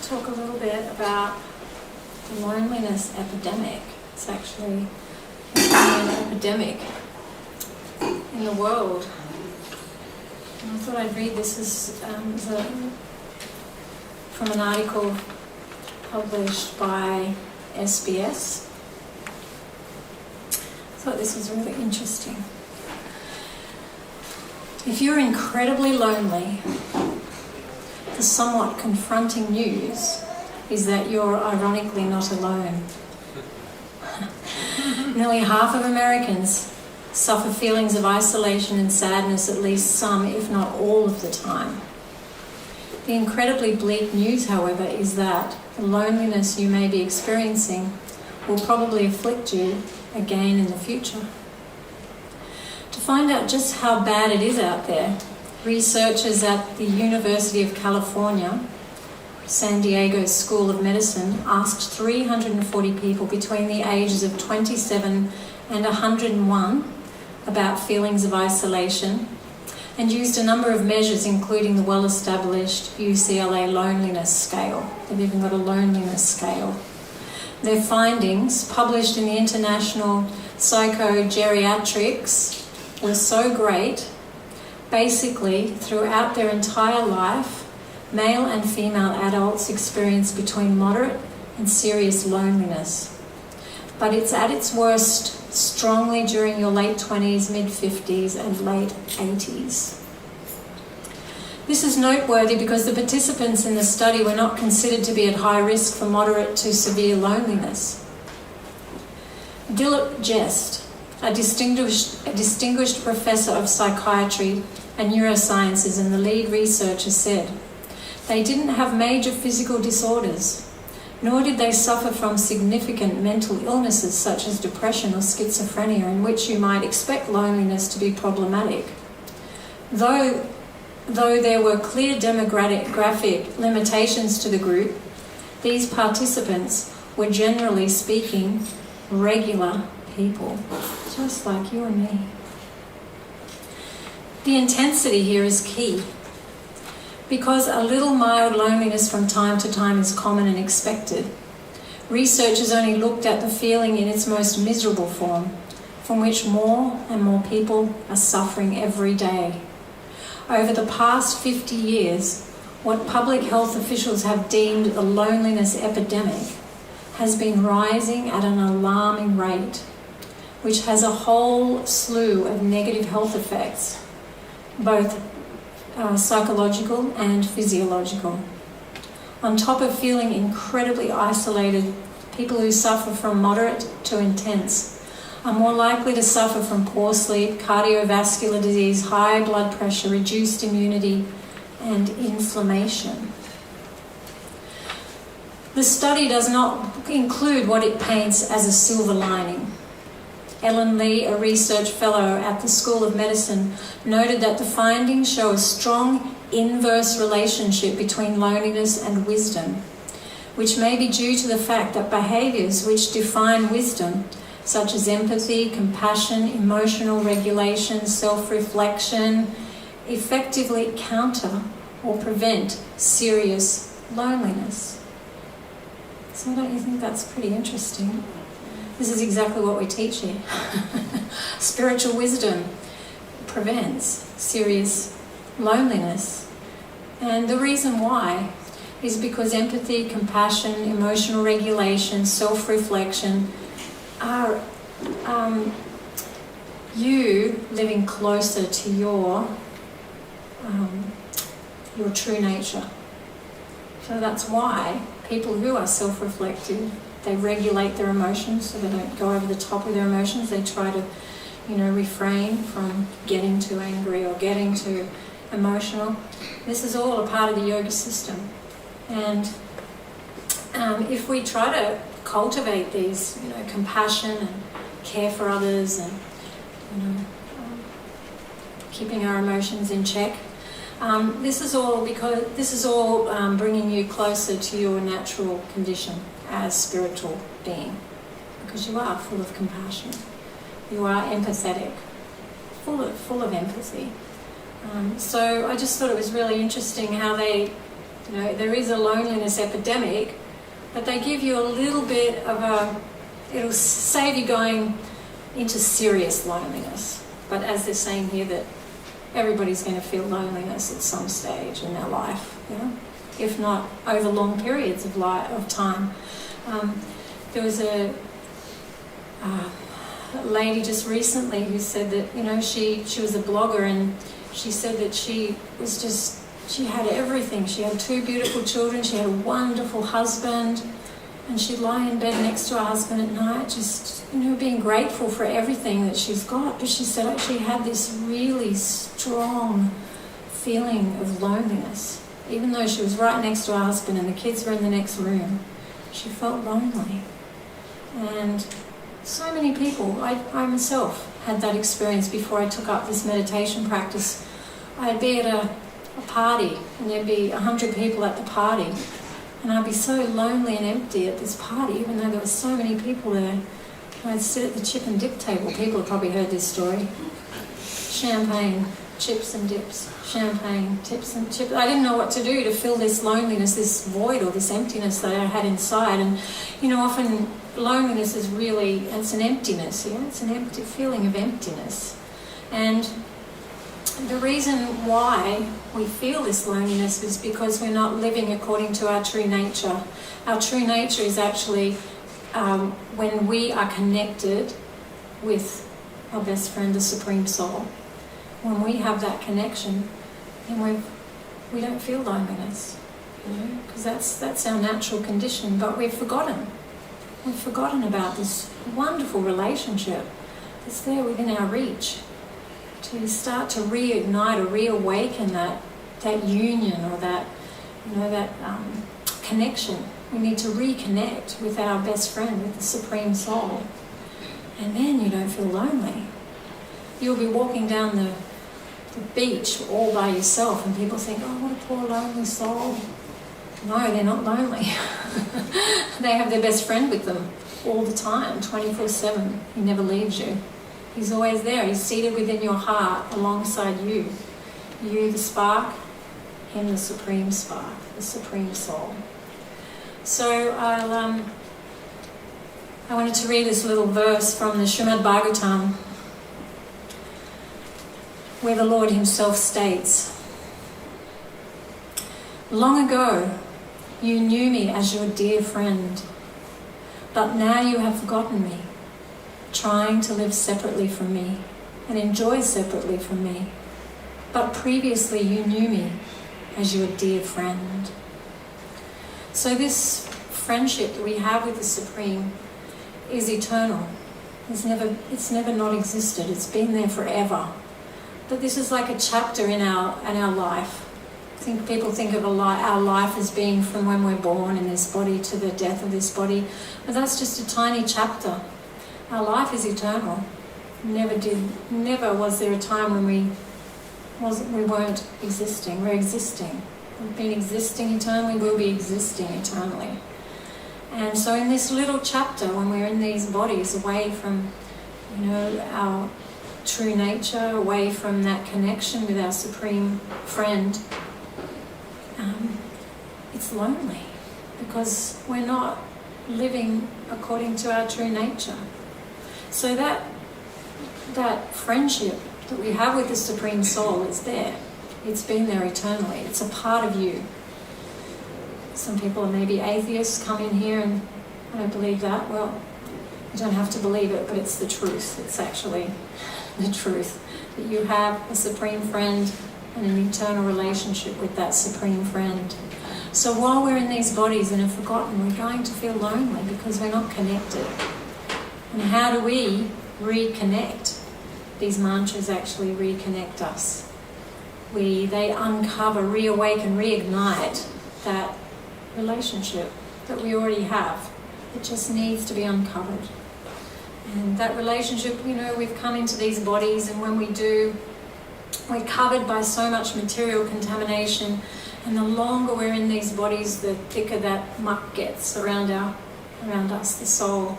talk a little bit about the loneliness epidemic. It's actually an epidemic in the world. And I thought I'd read this from an article published by SBS. I thought this was really interesting. If you're incredibly lonely, the somewhat confronting news is that you're ironically not alone. Nearly half of Americans suffer feelings of isolation and sadness at least some, if not all of the time. The incredibly bleak news, however, is that the loneliness you may be experiencing will probably afflict you again in the future. To find out just how bad it is out there, researchers at the University of California, San Diego School of Medicine, asked 340 people between the ages of 27 and 101 about feelings of isolation, and used a number of measures, including the well-established UCLA loneliness scale. They've even got a loneliness scale. Their findings, published in the International Psychogeriatrics, were so great. Basically, throughout their entire life, male and female adults experience between moderate and serious loneliness. But it's at its worst strongly during your late 20s, mid-50s and late 80s. This is noteworthy because the participants in the study were not considered to be at high risk for moderate to severe loneliness. Dilip Jest, a distinguished professor of psychiatry and neurosciences and the lead researcher, said, "They didn't have major physical disorders, nor did they suffer from significant mental illnesses such as depression or schizophrenia, in which you might expect loneliness to be problematic. Though there were clear demographic limitations to the group, these participants were, generally speaking, regular people, just like you and me." The intensity here is key. Because a little mild loneliness from time to time is common and expected, researchers only looked at the feeling in its most miserable form, from which more and more people are suffering every day. Over the past 50 years, what public health officials have deemed the loneliness epidemic has been rising at an alarming rate, which has a whole slew of negative health effects, both psychological and physiological. On top of feeling incredibly isolated, people who suffer from moderate to intense are more likely to suffer from poor sleep, cardiovascular disease, high blood pressure, reduced immunity, and inflammation. The study does not include what it paints as a silver lining. Ellen Lee, a research fellow at the School of Medicine, noted that the findings show a strong inverse relationship between loneliness and wisdom, which may be due to the fact that behaviours which define wisdom, such as empathy, compassion, emotional regulation, self-reflection, effectively counter or prevent serious loneliness. So don't you think that's pretty interesting? This is exactly what we teach here. Spiritual wisdom prevents serious loneliness. And the reason why is because empathy, compassion, emotional regulation, self-reflection are you living closer to your true nature. So that's why people who are self-reflective, they regulate their emotions so they don't go over the top with their emotions. They try to, refrain from getting too angry or getting too emotional. This is all a part of the yoga system. And if we try to cultivate these, compassion and care for others and, keeping our emotions in check, this is all bringing you closer to your natural condition as spiritual being, because you are full of compassion, you are empathetic, full of empathy. So I just thought it was really interesting how they You know, there is a loneliness epidemic, but they give you a little bit of it'll save you going into serious loneliness. But as they're saying here, that everybody's going to feel loneliness at some stage in their life, you know, if not over long periods of time. There was a lady just recently who said that, you know, she was a blogger, and she said that she had everything. She had 2 beautiful children, she had a wonderful husband, and she'd lie in bed next to her husband at night, just, you know, being grateful for everything that she's got. But she said she had this really strong feeling of loneliness. Even though she was right next to her husband and the kids were in the next room, she felt lonely. And so many people, I myself had that experience before I took up this meditation practice. I'd be at a party, and there'd be 100 people at the party, and I'd be so lonely and empty at this party, even though there were so many people there. I'd sit at the chip and dip table. People have probably heard this story. Champagne, chips and dips, champagne, tips and chips. I didn't know what to do to fill this loneliness, this void or this emptiness that I had inside. And, you know, often loneliness is really, it's an emptiness, yeah? It's an empty feeling of emptiness. And the reason why we feel this loneliness is because we're not living according to our true nature. Our true nature is actually when we are connected with our best friend, the Supreme Soul. When we have that connection, then we don't feel loneliness, you know, because that's our natural condition. But we've forgotten about this wonderful relationship that's there within our reach, to start to reignite or reawaken that union or that, you know, that connection. We need to reconnect with our best friend, with the Supreme Soul, and then you don't feel lonely. You'll be walking down the beach all by yourself, and people think, oh, what a poor lonely soul. No, they're not lonely. They have their best friend with them all the time, 24/7. He never leaves you. He's always there. He's seated within your heart alongside you. You, the spark, him, the Supreme Spark, the Supreme Soul. So I wanted to read this little verse from the Srimad Bhagavatam, where the Lord himself states, "Long ago, you knew me as your dear friend, but now you have forgotten me, trying to live separately from me and enjoy separately from me. But previously you knew me as your dear friend." So this friendship that we have with the Supreme is eternal. It's never not existed. It's been there forever. But this is like a chapter in our life. People think of our life as being from when we're born in this body to the death of this body, but that's just a tiny chapter. Our life is eternal. Never was there a time when we weren't existing. We're existing. We've been existing eternally. We'll be existing eternally. And so in this little chapter, when we're in these bodies, away from, you know, our true nature, away from that connection with our Supreme Friend, it's lonely because we're not living according to our true nature. So that friendship that we have with the Supreme Soul is there. It's been there eternally. It's a part of you. Some people are maybe atheists, come in here and I don't believe that. Well, you don't have to believe it, but it's the truth. It's actually the truth that you have a Supreme Friend and an eternal relationship with that Supreme Friend. So while we're in these bodies and have forgotten, we're going to feel lonely because we're not connected. And how do we reconnect? These mantras actually reconnect us. They uncover, reawaken, reignite that relationship that we already have. It just needs to be uncovered. And that relationship, you know, we've come into these bodies, and when we do, we're covered by so much material contamination, and the longer we're in these bodies, the thicker that muck gets around us, the soul.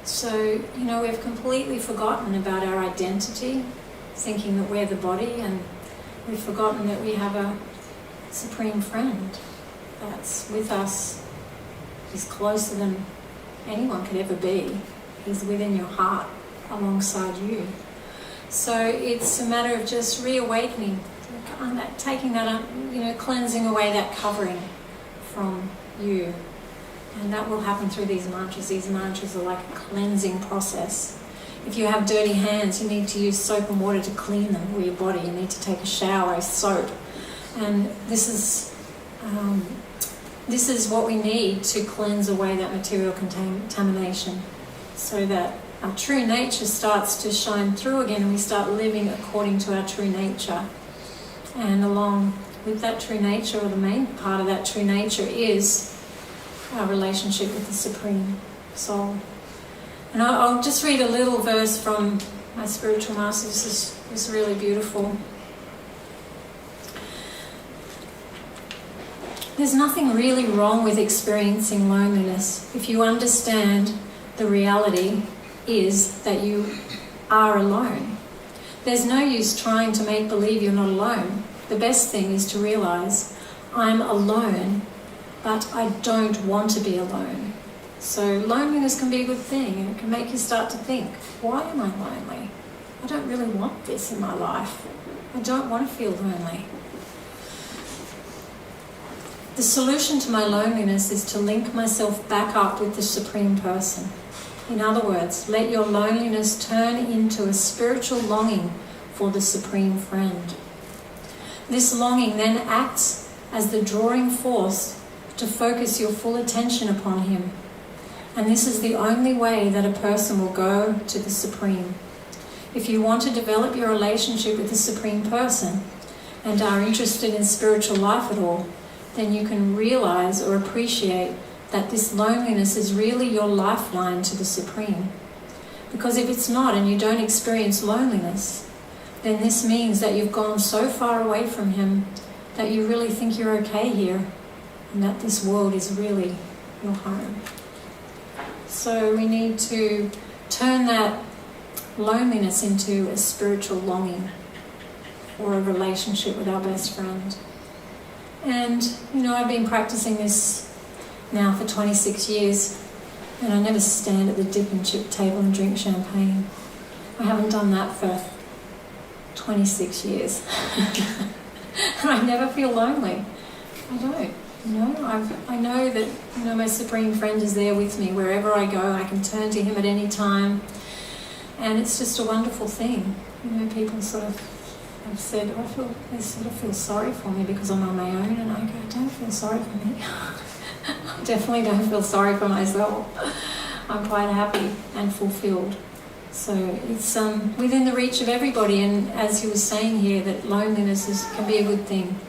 So, you know, we've completely forgotten about our identity, thinking that we're the body, and we've forgotten that we have a Supreme Friend. that's with us is closer than anyone could ever be. He's within your heart, alongside you. So it's a matter of just reawakening, taking that up, cleansing away that covering from you. And that will happen through these mantras. These mantras are like a cleansing process. If you have dirty hands, you need to use soap and water to clean them, or your body. You need to take a shower of soap. And this is what we need to cleanse away that material contamination, so that our true nature starts to shine through again, and we start living according to our true nature. And along with that true nature, or the main part of that true nature, is our relationship with the Supreme Soul. And I'll just read a little verse from my spiritual master. This is really beautiful. There's nothing really wrong with experiencing loneliness if you understand the reality is that you are alone. There's no use trying to make believe you're not alone. The best thing is to realize I'm alone, but I don't want to be alone. So loneliness can be a good thing, and it can make you start to think, why am I lonely? I don't really want this in my life. I don't want to feel lonely. The solution to my loneliness is to link myself back up with the Supreme Person. In other words, let your loneliness turn into a spiritual longing for the Supreme Friend. This longing then acts as the drawing force to focus your full attention upon Him. And this is the only way that a person will go to the Supreme. If you want to develop your relationship with the Supreme Person and are interested in spiritual life at all, then you can realize or appreciate that this loneliness is really your lifeline to the Supreme. Because if it's not, and you don't experience loneliness, then this means that you've gone so far away from Him that you really think you're okay here, and that this world is really your home. So we need to turn that loneliness into a spiritual longing for a relationship with our best friend. And, I've been practicing this now for 26 years, and I never stand at the dip and chip table and drink champagne. I haven't done that for 26 years. And I never feel lonely. I don't. I know that my Supreme Friend is there with me wherever I go. I can turn to Him at any time, and it's just a wonderful thing. People sort of have said, they sort of feel sorry for me because I'm on my own, and I go, don't feel sorry for me. I definitely don't feel sorry for myself. I'm quite happy and fulfilled. So it's within the reach of everybody, and as he was saying here, that loneliness can be a good thing.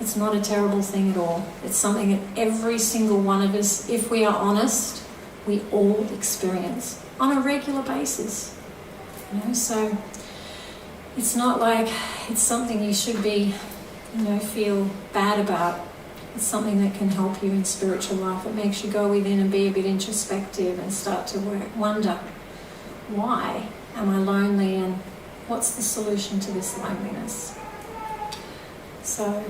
It's not a terrible thing at all. It's something that every single one of us, if we are honest, we all experience on a regular basis. So it's not like it's something you should be, feel bad about. It's something that can help you in spiritual life. It makes you go within and be a bit introspective and start to wonder, why am I lonely, and what's the solution to this loneliness? So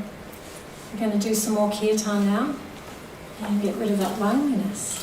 I'm going to do some more kirtan now and get rid of that loneliness.